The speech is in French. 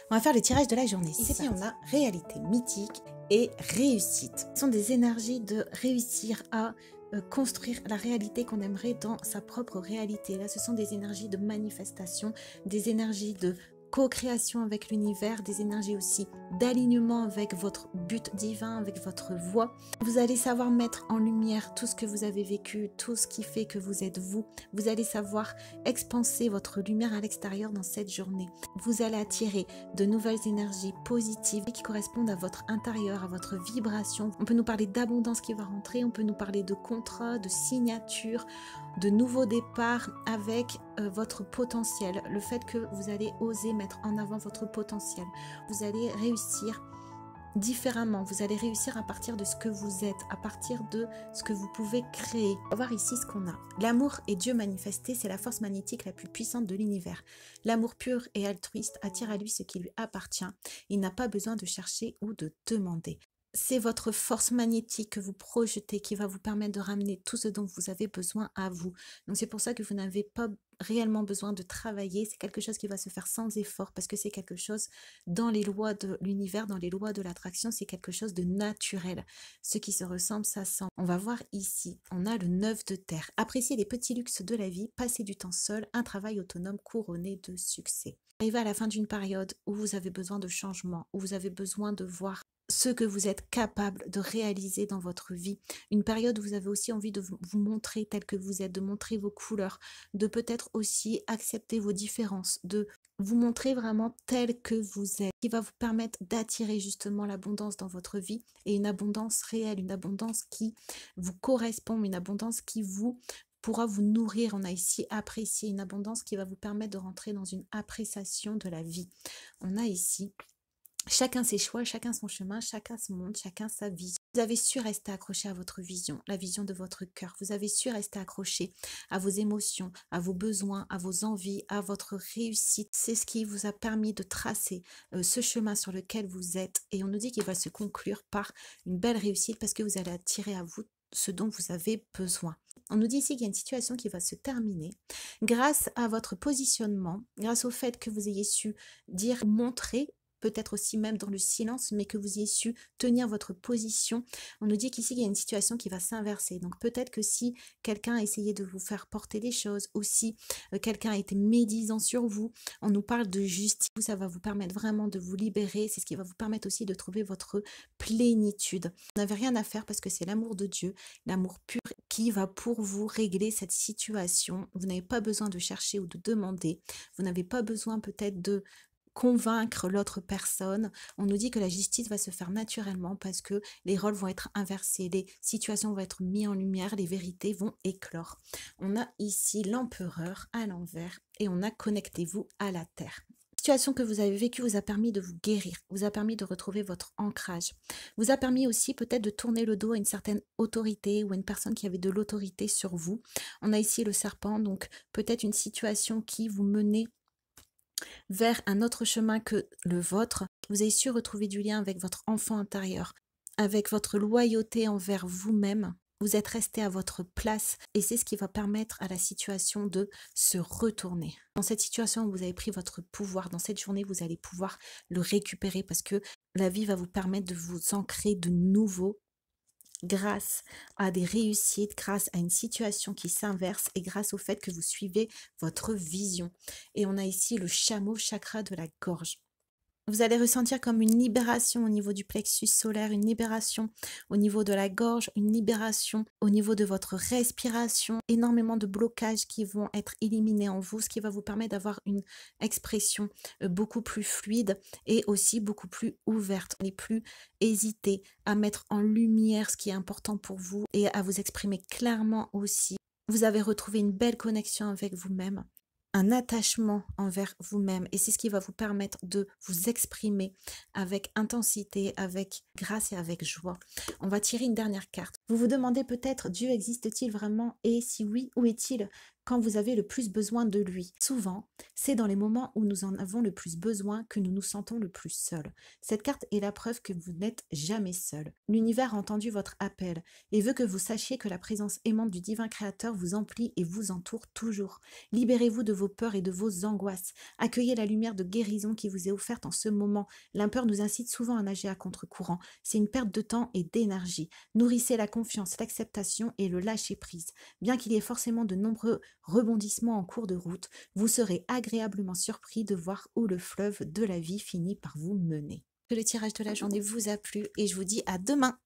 On va faire le tirage de la journée. Ici, on a réalité mythique et réussite. Ce sont des énergies de réussir à construire la réalité qu'on aimerait dans sa propre réalité. Là, ce sont des énergies de manifestation, des énergies de co-création avec l'univers, des énergies aussi d'alignement avec votre but divin, avec votre voix. Vous allez savoir mettre en lumière tout ce que vous avez vécu, tout ce qui fait que vous êtes vous. Vous allez savoir expanser votre lumière à l'extérieur dans cette journée. Vous allez attirer de nouvelles énergies positives qui correspondent à votre intérieur, à votre vibration. On peut nous parler d'abondance qui va rentrer, on peut nous parler de contrats, de signatures, de nouveaux départs avec votre potentiel. Le fait que vous allez oser mettre en avant votre potentiel. Vous allez réussir différemment. Vous allez réussir à partir de ce que vous êtes, à partir de ce que vous pouvez créer. On va voir ici ce qu'on a. L'amour et Dieu manifesté, c'est la force magnétique la plus puissante de l'univers. L'amour pur et altruiste attire à lui ce qui lui appartient. Il n'a pas besoin de chercher ou de demander. C'est votre force magnétique que vous projetez qui va vous permettre de ramener tout ce dont vous avez besoin à vous. Donc c'est pour ça que vous n'avez pas réellement besoin de travailler. C'est quelque chose qui va se faire sans effort parce que c'est quelque chose dans les lois de l'univers, dans les lois de l'attraction, c'est quelque chose de naturel. Ce qui se ressemble, ça sent. On va voir ici, on a le 9 de terre. Appréciez les petits luxes de la vie, passez du temps seul, un travail autonome couronné de succès. Arrivez à la fin d'une période où vous avez besoin de changement, où vous avez besoin de voir ce que vous êtes capable de réaliser dans votre vie. Une période où vous avez aussi envie de vous montrer tel que vous êtes, de montrer vos couleurs, de peut-être aussi accepter vos différences, de vous montrer vraiment tel que vous êtes, qui va vous permettre d'attirer justement l'abondance dans votre vie et une abondance réelle, une abondance qui vous correspond, une abondance qui vous pourra vous nourrir. On a ici apprécié une abondance qui va vous permettre de rentrer dans une appréciation de la vie. On a ici chacun ses choix, chacun son chemin, chacun son monde, chacun sa vision. Vous avez su rester accroché à votre vision, la vision de votre cœur. Vous avez su rester accroché à vos émotions, à vos besoins, à vos envies, à votre réussite. C'est ce qui vous a permis de tracer ce chemin sur lequel vous êtes. Et on nous dit qu'il va se conclure par une belle réussite parce que vous allez attirer à vous ce dont vous avez besoin. On nous dit ici qu'il y a une situation qui va se terminer grâce à votre positionnement, grâce au fait que vous ayez su dire, montrer, peut-être aussi même dans le silence, mais que vous ayez su tenir votre position. On nous dit qu'ici, il y a une situation qui va s'inverser. Donc peut-être que si quelqu'un a essayé de vous faire porter des choses, ou si quelqu'un a été médisant sur vous, on nous parle de justice. Ça va vous permettre vraiment de vous libérer. C'est ce qui va vous permettre aussi de trouver votre plénitude. Vous n'avez rien à faire parce que c'est l'amour de Dieu, l'amour pur qui va pour vous régler cette situation. Vous n'avez pas besoin de chercher ou de demander. Vous n'avez pas besoin peut-être de convaincre l'autre personne. On nous dit que la justice va se faire naturellement parce que les rôles vont être inversés, les situations vont être mises en lumière, les vérités vont éclore. On a ici l'empereur à l'envers et on a connectez-vous à la terre. La situation que vous avez vécue vous a permis de vous guérir, vous a permis de retrouver votre ancrage, vous a permis aussi peut-être de tourner le dos à une certaine autorité ou à une personne qui avait de l'autorité sur vous. On a ici le serpent, donc peut-être une situation qui vous menait vers un autre chemin que le vôtre. Vous avez su retrouver du lien avec votre enfant intérieur, avec votre loyauté envers vous-même. Vous êtes resté à votre place et c'est ce qui va permettre à la situation de se retourner. Dans cette situation où vous avez pris votre pouvoir, dans cette journée, vous allez pouvoir le récupérer parce que la vie va vous permettre de vous ancrer de nouveau grâce à des réussites, grâce à une situation qui s'inverse et grâce au fait que vous suivez votre vision. Et on a ici le chameau chakra de la gorge. Vous allez ressentir comme une libération au niveau du plexus solaire, une libération au niveau de la gorge, une libération au niveau de votre respiration, énormément de blocages qui vont être éliminés en vous, ce qui va vous permettre d'avoir une expression beaucoup plus fluide et aussi beaucoup plus ouverte. Et plus hésiter à mettre en lumière ce qui est important pour vous et à vous exprimer clairement aussi. Vous avez retrouvé une belle connexion avec vous-même, un attachement envers vous-même et c'est ce qui va vous permettre de vous exprimer avec intensité, avec grâce et avec joie. On va tirer une dernière carte. Vous vous demandez peut-être, Dieu existe-t-il vraiment? Et si oui, où est-il? quand vous avez le plus besoin de lui. Souvent, c'est dans les moments où nous en avons le plus besoin que nous nous sentons le plus seuls. Cette carte est la preuve que vous n'êtes jamais seul. L'univers a entendu votre appel et veut que vous sachiez que la présence aimante du divin créateur vous emplit et vous entoure toujours. Libérez-vous de vos peurs et de vos angoisses. Accueillez la lumière de guérison qui vous est offerte en ce moment. L'impeur nous incite souvent à nager à contre-courant. C'est une perte de temps et d'énergie. Nourrissez la confiance, l'acceptation et le lâcher-prise. Bien qu'il y ait forcément de nombreux rebondissements en cours de route, vous serez agréablement surpris de voir où le fleuve de la vie finit par vous mener. Que le tirage de la journée vous a plu et je vous dis à demain.